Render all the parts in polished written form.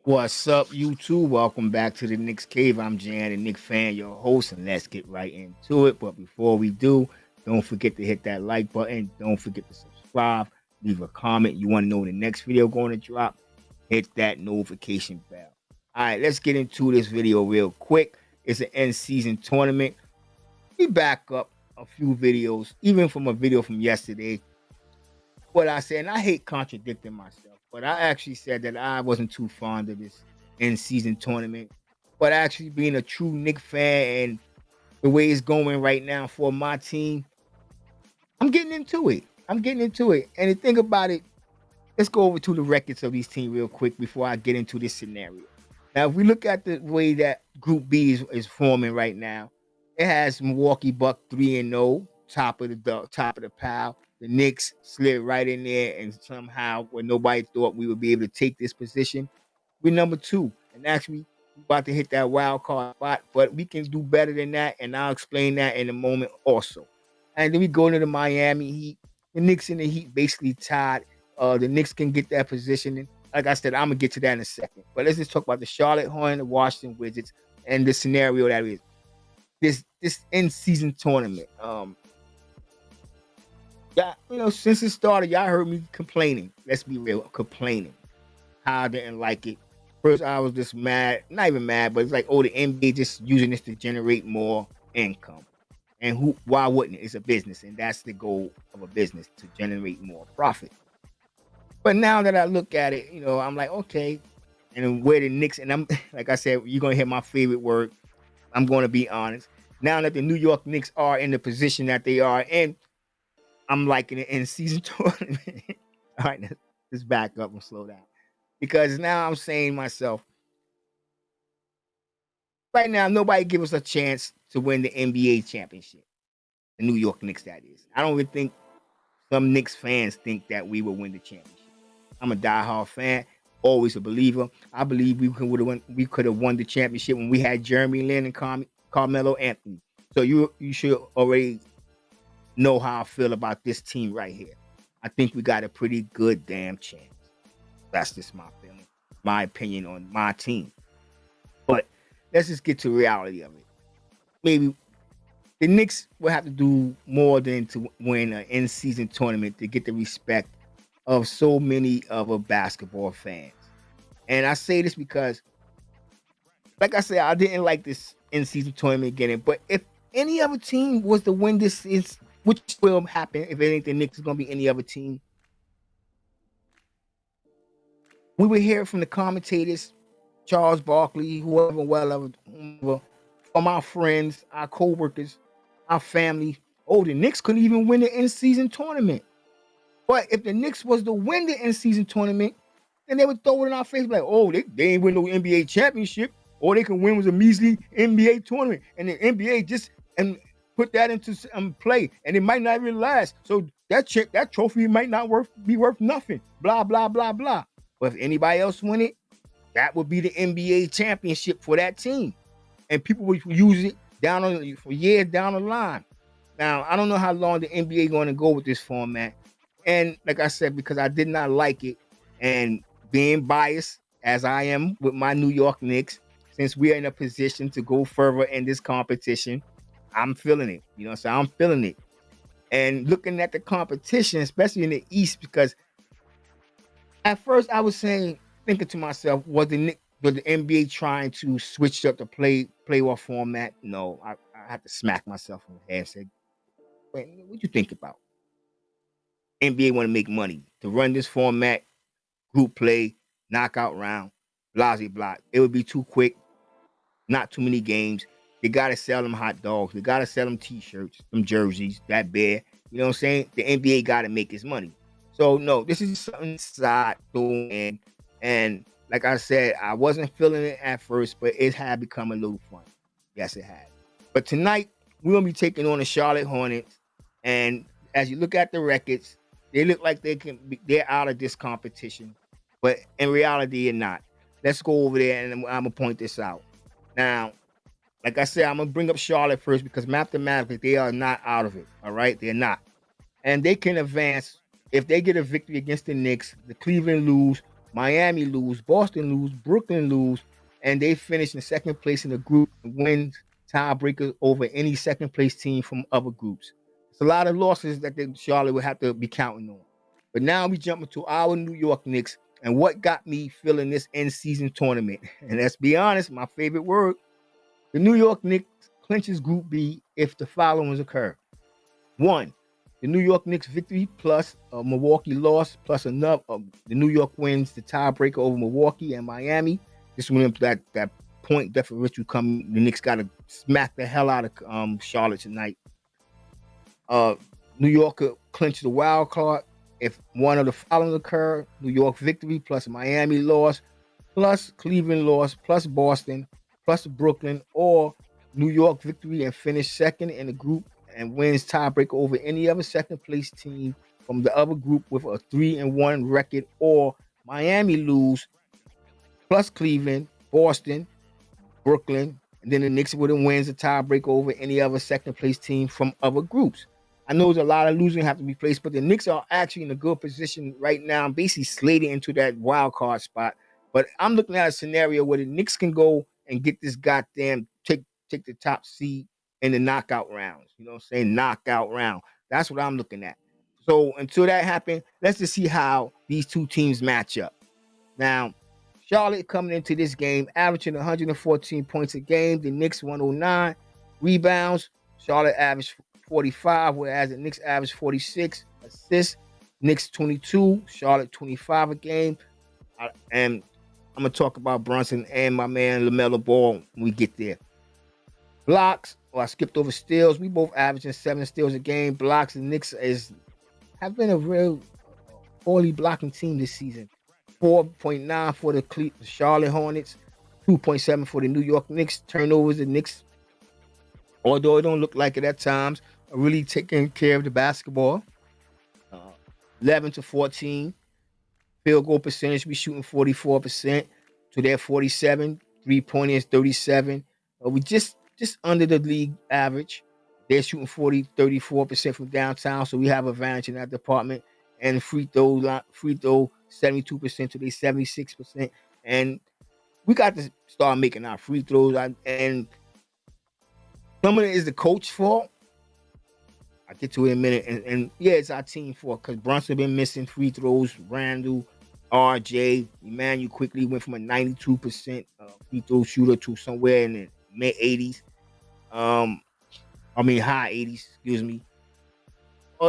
What's up, YouTube? Welcome back to the Knicks Cave. I'm Jan, the Knicks fan, your host, and let's get right into it. But before we do, don't forget to hit that like button. Don't forget to subscribe. Leave a comment. You want to know when the next video going to drop? Hit that notification bell. All right, let's get into this video real quick. It's an end season tournament. We back up a few videos, even from a video from yesterday. What I said, and I hate contradicting myself, but I actually said that I wasn't too fond of this end season tournament. But actually, being a true Knicks fan and the way it's going right now for my team, I'm getting into it. I'm getting into it. And the thing about it, let's go over to the records of these teams real quick before I get into this scenario. Now, if we look at the way that Group B is forming right now, it has Milwaukee Bucks 3-0, top of the pile. The Knicks slid right in there, and somehow, when nobody thought we would be able to take this position, we're number 2. And actually, we're about to hit that wild card spot, but we can do better than that, and I'll explain that in a moment also. And then we go into the Miami Heat. The Knicks and the Heat basically tied. The Knicks can get that position. And like I said, I'm going to get to that in a second. But let's just talk about the Charlotte Hornets, the Washington Wizards, and the scenario that is this end-season tournament. Yeah, since it started, y'all heard me complaining. Let's be real, complaining. How I didn't like it. First, I was just mad. Not even mad, but it's like, the NBA just using this to generate more income. And why wouldn't it? It's a business, and that's the goal of a business, to generate more profit. But now that I look at it, I'm like, okay. And where the Knicks, and I'm like I said, you're gonna hear my favorite word. I'm gonna be honest. Now that the New York Knicks are in the position that they are in, I'm liking it in season tournament. All right, let's back up and slow down. Because now I'm saying to myself, right now, nobody give us a chance to win the NBA championship. The New York Knicks, that is. I don't even think some Knicks fans think that we will win the championship. I'm a diehard fan, always a believer. I believe we could have won the championship when we had Jeremy Lin and Carmelo Anthony. So you should already know how I feel about this team right here. I think we got a pretty good damn chance. That's just my feeling, my opinion on my team. But let's just get to reality of it. Maybe the Knicks will have to do more than to win an in-season tournament to get the respect of so many other basketball fans. And I say this because, like I said, I didn't like this in-season tournament getting. But if any other team was to win this, which will happen if it ain't the Knicks, is going to be any other team, we would hear from the commentators, Charles Barkley, whoever, from our friends, our co-workers, our family. The Knicks couldn't even win the in-season tournament. But if the Knicks was to win the in-season tournament, then they would throw it in our face like, they ain't win no NBA championship. All they can win was a measly NBA tournament. And the NBA just put that into play, and it might not even last. So that trophy might not be worth nothing. Blah, blah, blah, blah. But if anybody else win it, that would be the NBA championship for that team. And people would use it for years down the line. Now, I don't know how long the NBA going to go with this format. And like I said, because I did not like it, and being biased as I am with my New York Knicks, since we are in a position to go further in this competition, I'm feeling it. So I'm feeling it. And looking at the competition, especially in the East, because at first I was thinking to myself, was the NBA trying to switch up the playoff format? No, I had to smack myself in the head and say, wait, what you think about? NBA want to make money. To run this format, group play, knockout round, blah, blah, blah. It would be too quick, not too many games. They got to sell them hot dogs. They got to sell them T-shirts, them jerseys, that bear. You know what I'm saying? The NBA got to make its money. So, no, this is something side doing in. And like I said, I wasn't feeling it at first, but it had become a little fun. Yes, it had. But tonight, we're going to be taking on the Charlotte Hornets. And as you look at the records, they look like they're out of this competition. But in reality, they're not. Let's go over there, and I'm going to point this out. Now, like I said, I'm going to bring up Charlotte first because mathematically, they are not out of it. All right? They're not. And they can advance. If they get a victory against the Knicks, the Cleveland lose, Miami lose, Boston lose, Brooklyn lose, and they finish in second place in the group and wins tiebreaker over any second place team from other groups. It's a lot of losses that Charlotte would have to be counting on. But now we jump into our New York Knicks and what got me feeling this end season tournament. And let's be honest, my favorite word, the New York Knicks clinches Group B if the followings occur. 1. The New York Knicks victory plus a Milwaukee loss plus enough of the New York wins the tiebreaker over Milwaukee and Miami. This one that point differential coming. The Knicks got to smack the hell out of Charlotte tonight. New York could clinch the wild card if one of the following occur: New York victory plus Miami loss plus Cleveland loss plus Boston plus Brooklyn, or New York victory and finish second in the group and wins tiebreaker over any other second place team from the other group with a 3-1 record, or Miami lose plus Cleveland, Boston, Brooklyn, and then the Knicks would have wins the tiebreaker over any other second place team from other groups. I know there's a lot of losing have to be placed, but the Knicks are actually in a good position right now, basically slated into that wild card spot. But I'm looking at a scenario where the Knicks can go and get this goddamn take the top seed in the knockout rounds. You know what I'm saying? Knockout round. That's what I'm looking at. So until that happens, let's just see how these two teams match up. Now, Charlotte coming into this game, averaging 114 points a game. The Knicks 109 rebounds. Charlotte averaged 45, whereas the Knicks averaged 46 assists. Knicks 22, Charlotte 25 a game. And I'm going to talk about Brunson and my man LaMelo Ball when we get there. Blocks, I skipped over steals. We both averaging 7 steals a game. Blocks, the Knicks have been a real poorly blocking team this season. 4.9 for the Charlotte Hornets, 2.7 for the New York Knicks. Turnovers, the Knicks, although it don't look like it at times, are really taking care of the basketball. 11-14. Field goal percentage, we shooting 44% to their 47. 3-pointers, 37. We just under the league average. They're shooting 34% from downtown, so we have advantage in that department. And free throw 72% to their 76%. And we got to start making our free throws. And some of it is the coach's fault. I'll get to it in a minute. And yeah, it's our team fault because Brunson been missing free throws. Randall, RJ, Emmanuel quickly went from a 92% free throw shooter to somewhere in the mid 80s. High 80s, excuse me.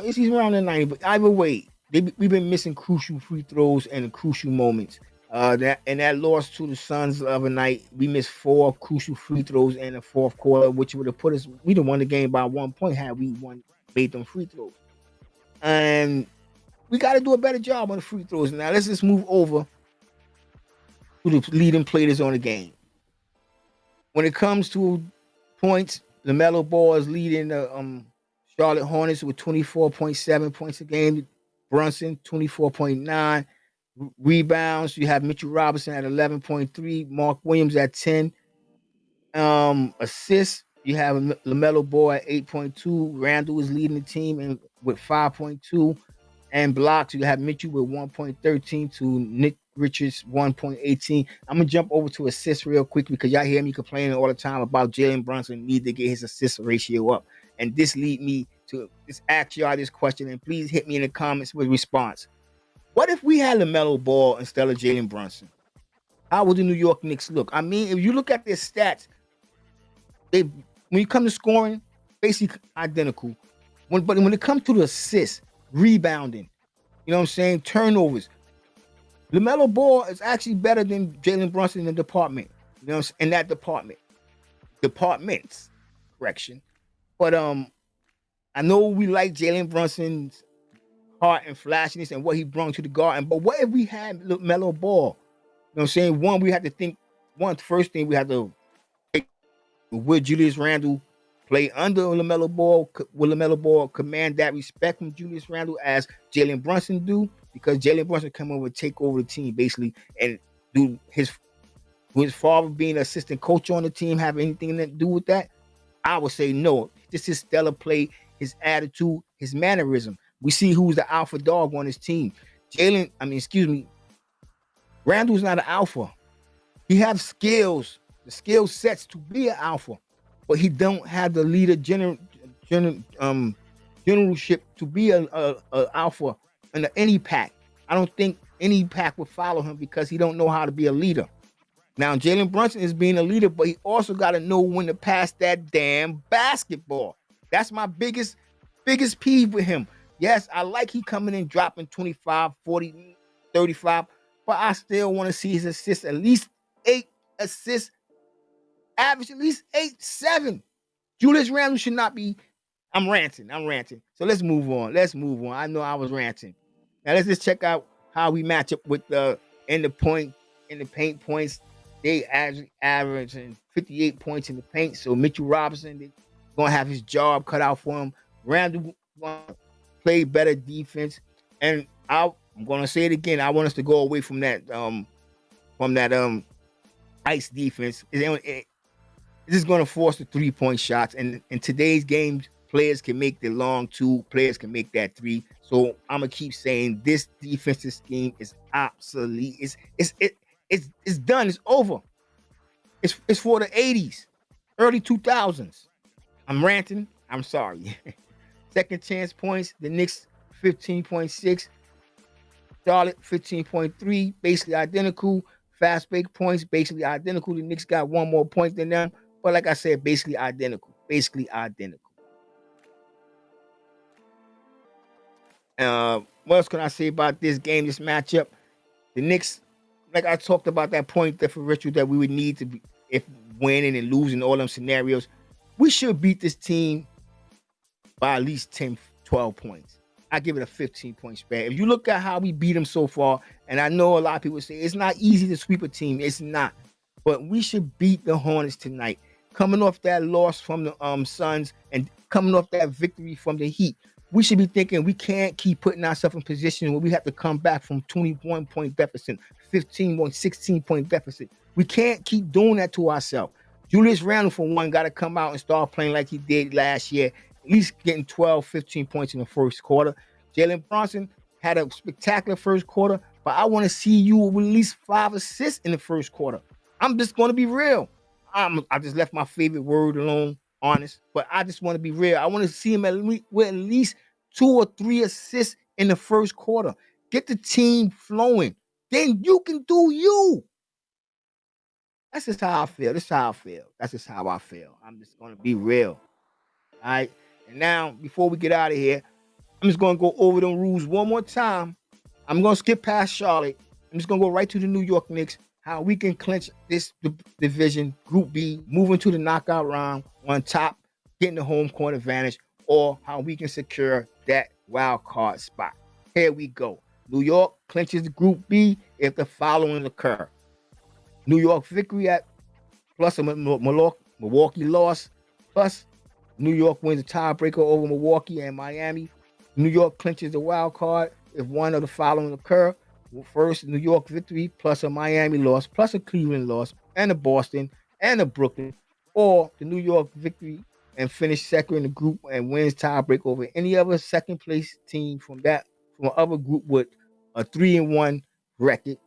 He's around the 90, but either way, we've been missing crucial free throws and crucial moments. That loss to the Suns the other night, we missed 4 crucial free throws in the fourth quarter, which would have put us. We'd have won the game by 1 point had we made them free throws. And we got to do a better job on the free throws. Now let's just move over to the leading players on the game. When it comes to points, LaMelo Ball is leading the Charlotte Hornets with 24.7 points a game. Brunson 24.9. Rebounds, you have Mitchell Robinson at 11.3. Mark Williams at 10. Assists, you have LaMelo Ball at 8.2. Randall is leading the team and with 5.2. And blocks, you have Mitchell with 1.13 to Nick Richards 1.18. I'm gonna jump over to assists real quick because y'all hear me complaining all the time about Jalen Brunson need to get his assist ratio up. And this lead me to just ask y'all this question, and please hit me in the comments with response. What if we had LaMelo Ball instead of Jalen Brunson? How would the New York Knicks look? I mean, if you look at their stats, when you come to scoring, basically identical. But when it comes to the assists, rebounding, you know what I'm saying, turnovers, LaMelo Ball is actually better than Jalen Brunson in the department. You know, in that departments, correction. But I know we like Jalen Brunson's heart and flashiness and what he brought to the Garden. But what if we had LaMelo Ball? You know what I'm saying? One, we had to think. First thing we had to take, would Julius Randle play under LaMelo Ball? Will LaMelo Ball command that respect from Julius Randle as Jalen Brunson do? Because Jalen Brunson come over and take over the team basically, and do his father being an assistant coach on the team have anything to do with that? I would say no. This is stellar play, his attitude, his mannerism. We see who's the alpha dog on his team. Randall's not an alpha. He have skills, the skill sets to be an alpha, but he don't have the leader generalship to be a alpha in any pack. I don't think any pack would follow him because he don't know how to be a leader. Now Jalen Brunson is being a leader, but he also got to know when to pass that damn basketball. That's my biggest peeve with him. Yes, I like he coming in dropping 25, 40, 35, but I still want to see his assists at least 8 assists, average at least 8, 7. Julius Randle should not be. I'm ranting. So let's move on. I know I was ranting. Now let's just check out how we match up with the in the paint points. They averaging 58 points in the paint. So Mitchell Robinson, they gonna have his job cut out for him. Randle gonna play better defense, and I'm gonna say it again. I want us to go away from that ice defense. This is going to force the 3-point shots. And in today's games, players can make the long two, players can make that three. So I'm gonna keep saying this defensive scheme is obsolete. It's done. It's over. It's for the 80s, early 2000s. I'm ranting. I'm sorry. Second chance points, the Knicks 15.6, Charlotte 15.3, basically identical. Fast break points, basically identical. The Knicks got one more point than them, but like I said, basically identical. What else can I say about this game, this matchup? The Knicks, like I talked about that point differential that we would need to be if winning and losing all them scenarios. We should beat this team by at least 10, 12 points. I give it a 15-point spread. If you look at how we beat them so far, and I know a lot of people say it's not easy to sweep a team. It's not. But we should beat the Hornets tonight. Coming off that loss from the Suns and coming off that victory from the Heat, we should be thinking we can't keep putting ourselves in position where we have to come back from 21-point deficit, 15-point, 16-point deficit. We can't keep doing that to ourselves. Julius Randle, for one, got to come out and start playing like he did last year, at least getting 12, 15 points in the first quarter. Jalen Brunson had a spectacular first quarter, but I want to see you with at least 5 assists in the first quarter. I'm just going to be real. I just left my favorite word alone, honest, but I just want to be real. I want to see him with at least 2 or 3 assists in the first quarter. Get the team flowing. Then you can do you. That's just how I feel. That's just how I feel. I'm just going to be real. All right. And now, before we get out of here, I'm just going to go over the rules one more time. I'm going to skip past Charlotte. I'm just going to go right to the New York Knicks, how we can clinch this division, Group B, moving to the knockout round on top, getting the home court advantage, or how we can secure that wild card spot. Here we go. New York clinches the Group B if the following occur. New York victory at plus a Milwaukee loss, plus New York wins a tiebreaker over Milwaukee and Miami. New York clinches the wild card if one of the following occur. First, New York victory plus a Miami loss, plus a Cleveland loss, and a Boston and a Brooklyn, or the New York victory and finish second in the group and wins tiebreak over any other second place team from other group with a 3-1 record,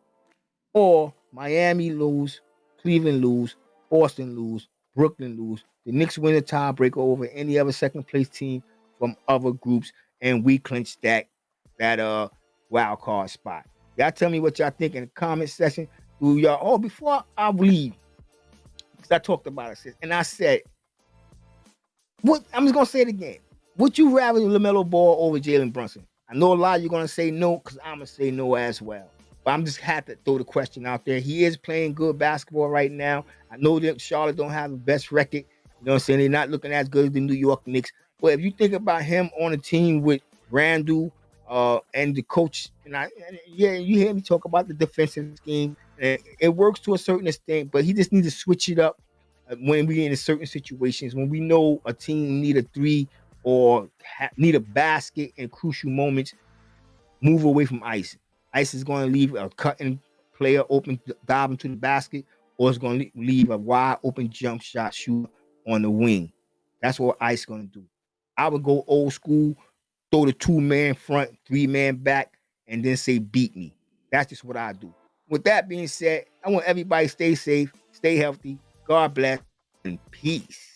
or Miami lose, Cleveland lose, Boston lose, Brooklyn lose. The Knicks win a tiebreaker over any other second place team from other groups, and we clinch that wild card spot. Y'all tell me what y'all think in the comment section. Do y'all? Oh, before I leave, because I talked about it, and I said, what? I'm just gonna say it again. Would you rather LaMelo Ball over Jalen Brunson? I know a lot of you are gonna say no, because I'm gonna say no as well. But I'm just had to throw the question out there. He is playing good basketball right now. I know that Charlotte don't have the best record. You know what I'm saying? They're not looking as good as the New York Knicks. But if you think about him on a team with Randle and the coach, you hear me talk about the defensive scheme. It works to a certain extent, but he just needs to switch it up when we're in certain situations, when we know a team need a 3 or need a basket in crucial moments. Move away from ice. Ice is going to leave a cutting player open, dive into the basket, or it's going to leave a wide open jump shot shooter on the wing. That's what ice is going to do. I would go old school, throw the 2-man front, 3-man back, and then say beat me. That's just what I do. With that being said, I want everybody to stay safe, stay healthy. God bless and peace.